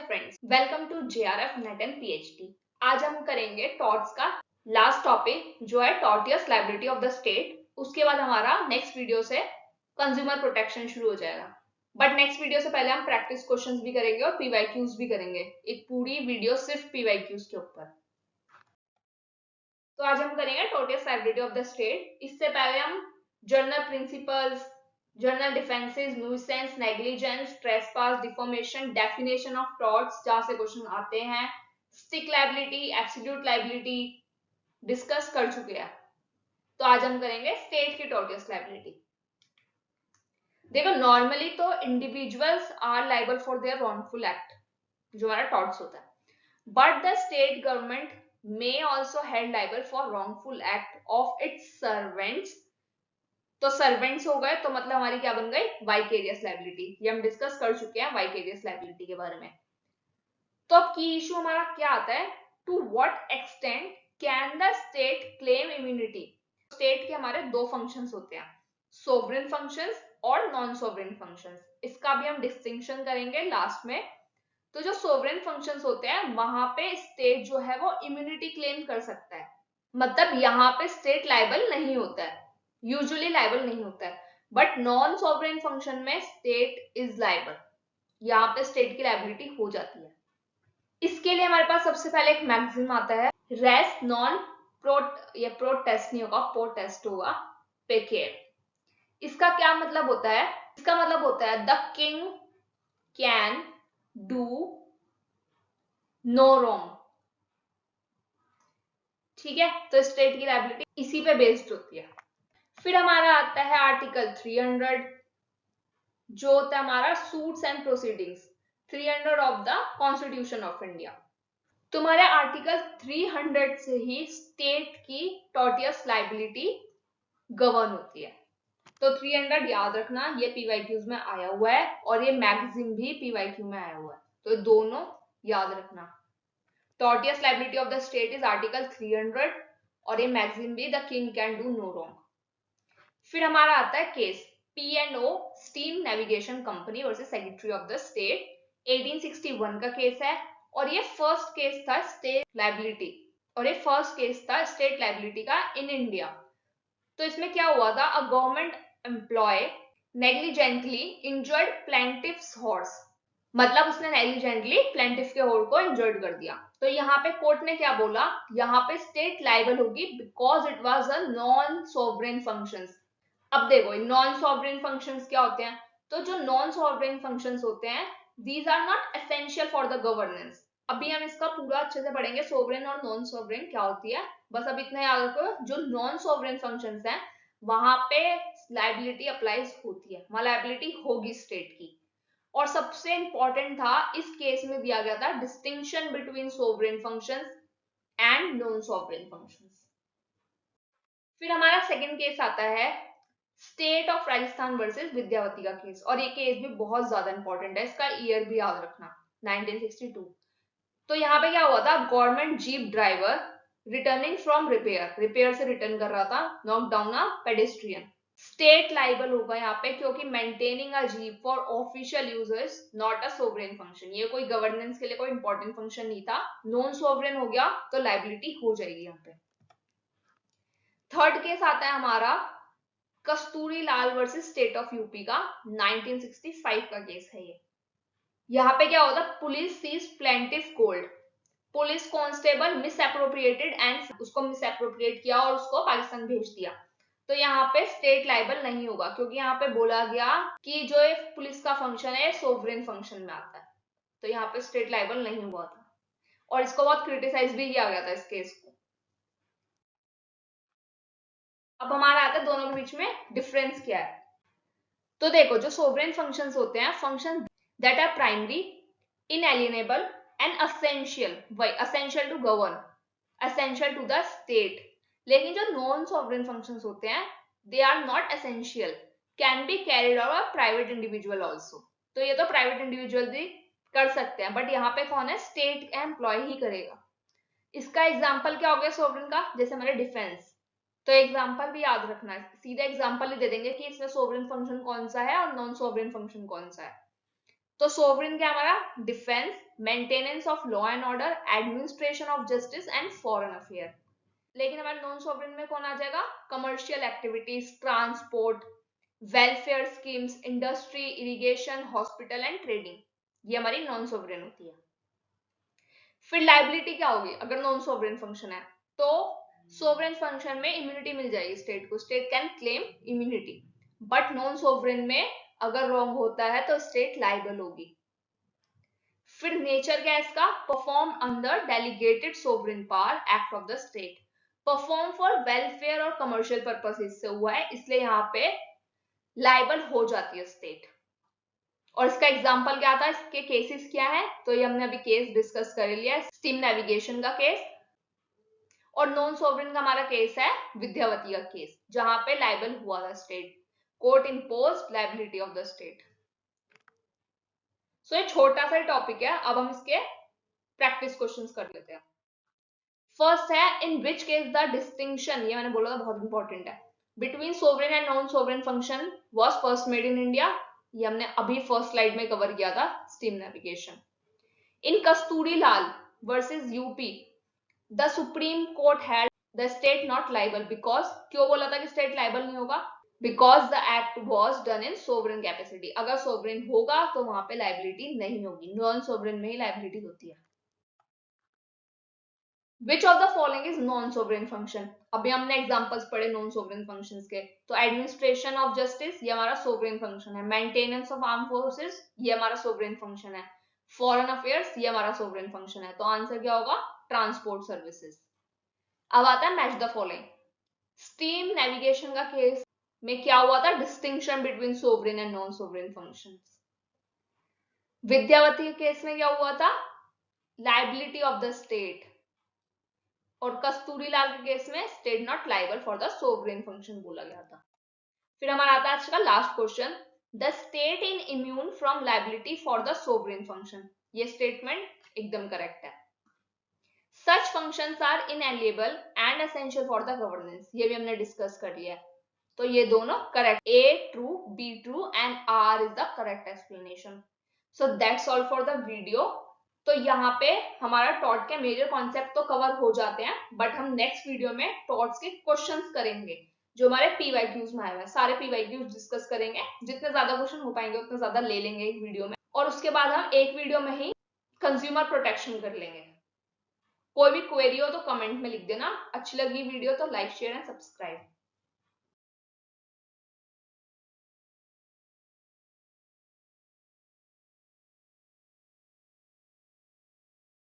Friends, welcome to JRF NET and PhD। आज हम करेंगे टॉर्ट्स का लास्ट टॉपिक जो है tortious liability of the state. उसके बाद हमारा नेक्स्ट वीडियो से कंज्यूमर प्रोटेक्शन शुरू हो जाएगा। बट नेक्स्ट वीडियो से पहले हम प्रैक्टिस क्वेश्चंस भी करेंगे और PYQs भी करेंगे। एक पूरी वीडियो सिर्फ PYQs के ऊपर। तो आज हम करेंगे tortious liability of the state. इससे पहले हम general principles, general defences, nuisance, negligence, trespass, deformation, definition of torts जहां से क्वेश्चन आते हैं, strict liability, absolute liability discuss कर चुके हैं। तो आज हम करेंगे स्टेट की टॉर्टियस लायबिलिटी। देखो, नॉर्मली तो individuals are liable for their wrongful act, जो हमारा टॉर्ट्स होता है, but the state government may also held liable for wrongful act of its servants। तो सर्वेंट्स हो गए तो मतलब हमारी क्या बन गई, वाइकेरियस लायबिलिटी। ये हम डिस्कस कर चुके हैं वाइकेरियस लायबिलिटी के बारे में। तो अब की इशू हमारा क्या आता है, to what extent can the state claim immunity. State के हमारे दो फंक्शंस होते हैं, सोवरेन फंक्शंस और नॉन सोवरेन फंक्शंस। इसका भी हम डिस्टिंक्शन करेंगे लास्ट में। तो जो सोवरेन फंक्शंस होते हैं वहां पे स्टेट जो है वो इम्यूनिटी क्लेम कर सकता है, मतलब यहाँ पे स्टेट लायबल नहीं होता है, यूजुअली लायबल नहीं होता है। बट नॉन सोवरेन फंक्शन में स्टेट इज लायबल, यहाँ पे स्टेट की लायबिलिटी हो जाती है। इसके लिए हमारे पास सबसे पहले एक मैक्सिम आता है, रेस नॉन ये प्रोटेस्ट नहीं होगा, प्रोटेस्ट होगा, पेकेर। इसका क्या मतलब होता है, इसका मतलब होता है the king can do no wrong. ठीक है, तो स्टेट की लायबिलिटी इसी पे बेस्ड होती है। फिर हमारा आता है आर्टिकल 300, जो होता है हमारा suits and proceedings, 300 of the constitution of India. तुम्हारे आर्टिकल 300 से ही स्टेट की टॉर्टियस लायबिलिटी गवर्न होती है। तो 300 याद रखना, ये PYQs में आया हुआ है और ये मैगजीन भी PYQ में आया हुआ है, तो दोनों याद रखना। Tortious liability of the state is article 300 और ये मैगजीन भी the king can do no wrong. फिर हमारा आता है case P&O steam navigation company versus secretary of the state, 1861 का केस है और ये फर्स्ट केस था स्टेट लायबिलिटी, और ये फर्स्ट केस था स्टेट लायबिलिटी का इन इंडिया। तो इसमें क्या हुआ था, a government employ negligently injured plaintiff's horse, मतलब उसने नेग्लिजेंटली प्लेंटिफ के हॉर्स को इंजर्ड कर दिया। तो यहाँ पे कोर्ट ने क्या बोला, यहाँ पे स्टेट लायबल होगी because it was a non sovereign functions. अब देखो नॉन सॉवरेन फंक्शंस क्या होते हैं, तो जो नॉन सॉवरेन फंक्शंस होते हैं these are not essential for the governance. अभी हम इसका पूरा अच्छे से पढ़ेंगे सोवरेन और नॉन सोवरेन क्या होती है, बस अब इतना याद रखो, जो नॉन सोवरेन फंक्शंस हैं वहां पे लायबिलिटी अप्लाइज होती है, वहां लायबिलिटी होगी स्टेट की। और सबसे इंपॉर्टेंट था इस केस में दिया गया था distinction between sovereign functions and non sovereign functions. फिर हमारा सेकंड केस आता है state of Rajasthan versus Vidyawati का केस, और ये केस भी बहुत ज्यादा इंपॉर्टेंट है, इसका ईयर भी याद रखना 1962। तो यहाँ पे क्या हुआ था, government jeep driver returning from repair से रिटर्न कर रहा था, नॉक डाउन अ पेडेस्ट्रियन। स्टेट लाइबल होगा यहाँ पे क्योंकि maintaining a jeep for official users not a sovereign function, ये कोई गवर्नेंस के लिए कोई इंपॉर्टेंट फंक्शन नहीं था, नॉन सोवरेन हो गया तो लाइबिलिटी हो जाएगी यहाँ पे। थर्ड केस आता है हमारा कस्तूरी लाल वर्सेस स्टेट ऑफ यूपी का, 1965 का केस है ये। यहाँ पे क्या होता, police seize plaintiff gold, police constable misappropriated and उसको मिस एप्रोप्रिएट किया और उसको पाकिस्तान भेज दिया। तो यहाँ पे स्टेट लायबल नहीं होगा क्योंकि यहाँ पे बोला गया कि जो ये पुलिस का फंक्शन है सोवरेन फंक्शन में आता है, तो यहाँ पे स्टेट लायबल नहीं हुआ था और इसको बहुत क्रिटिसाइज भी किया गया था इस केस को। अब हमारा आता है दोनों के बीच में डिफरेंस क्या है। तो देखो, जो सोवरेन फंक्शंस होते हैं, function that are primary, inalienable and essential, वही essential to govern, essential to the state. लेकिन जो नॉन सोवरेन फंक्शंस होते हैं they are not essential, can be carried out by private individual also. तो ये तो प्राइवेट इंडिविजुअल भी कर सकते हैं, बट यहाँ पे कौन है, स्टेट एम्प्लॉय ही करेगा। इसका एग्जाम्पल क्या हो गया सोवरेन का, जैसे हमारे डिफेंस। तो एग्जाम्पल भी याद रखना है, सीधा एग्जाम्पल ही दे देंगे कि इसमें सोवरेन फंक्शन कौन सा है और नॉन सोवरेन फंक्शन कौन सा है। तो सोवरेन क्या हमारा defence, maintenance of law and order, administration of justice and foreign affair. लेकिन हमारे नॉन सोवरेन में कौन आ जाएगा? Commercial activities, transport, welfare schemes, industry, irrigation, hospital and trading, ये हमारी नॉन सोवरेन होती है। फिर लाइबिलिटी क्या होगी अगर नॉन सोवरेन फंक्शन है? तो सोवरेन फंक्शन में इम्यूनिटी मिल जाएगी स्टेट को, state can claim immunity, but non sovereign में अगर रॉन्ग होता है तो स्टेट लाइबल होगी। फिर नेचर क्या है इसका? Perform under delegated sovereign power act of the state, perform for welfare और कमर्शियल पर्पसेस से हुआ है, इसलिए यहाँ पे लाइबल हो जाती है स्टेट। और इसका एग्जांपल क्या था, इसके केसेस क्या है? तो ये हमने अभी केस डिस्कस कर लिया, स्टीम नेविगेशन का केस, और नॉन सोवरेन का हमारा केस है विद्यावती का केस, जहां पे लाइबल हुआ था state, court imposed liability of the state. So ये छोटा सा टॉपिक है, अब हम इसके प्रैक्टिस क्वेश्चंस कर लेते हैं। फर्स्ट है, in which case the distinction, ये मैंने बोला था बहुत इंपॉर्टेंट है, between sovereign and non sovereign function was first made in India, ये हमने अभी फर्स्ट स्लाइड में कवर किया था, steam navigation. In Kasturilal versus UP, the supreme court had the state not liable because, क्यों बोला था कि स्टेट लाइबल नहीं होगा? Because the act was done in sovereign capacity, अगर सोवरेन होगा तो वहां पे लाइबिलिटी नहीं होगी, नॉन सोवरेन में ही लाइबिलिटी होती है। Which of the following is non sovereign function? अभी हमने एग्जांपल्स पढ़े नॉन सोवरेन फंक्शंस के, तो एडमिनिस्ट्रेशन ऑफ जस्टिस ये हमारा सोवरेन फंक्शन है, मेंटेनेंस ऑफ आर्म फोर्सेस ये हमारा सोवरेन फंक्शन है, फॉरेन अफेयर्स ये हमारा सोवरेन फंक्शन है, तो आंसर क्या होगा? Transport services. अब आता है match the following. Steam navigation का केस में क्या हुआ था? Distinction between sovereign and non sovereign functions. Vidyawati के केस में क्या हुआ था? लाइबिलिटी ऑफ द स्टेट, और कस्तूरीलाल के केस में state not liable for the sovereign function बोला गया था। फिर हमारा आता है आज का last question, the state in immune from liability for the sovereign function, ये स्टेटमेंट एकदम करेक्ट है। Such functions are inalienable and essential for the governance, ये भी हमने डिस्कस कर लिया है, तो ये दोनों correct, A true, B true and R is the correct explanation. So that's all for the video. तो यहाँ पे हमारा टॉट के मेजर कॉन्सेप्ट तो कवर हो जाते हैं, बट हम नेक्स्ट वीडियो में टॉट्स के क्वेश्चंस करेंगे जो हमारे पीवाईक्यूज में आए हुए हैं, सारे पीवाईक्यूज डिस्कस करेंगे, जितने ज्यादा क्वेश्चन हो पाएंगे उतने ज्यादा ले लेंगे एक वीडियो में, और उसके बाद हम एक वीडियो में ही कंज्यूमर प्रोटेक्शन कर लेंगे। कोई भी क्वेरी हो तो कमेंट में लिख देना, अच्छी लगी वीडियो तो लाइक शेयर एंड सब्सक्राइब।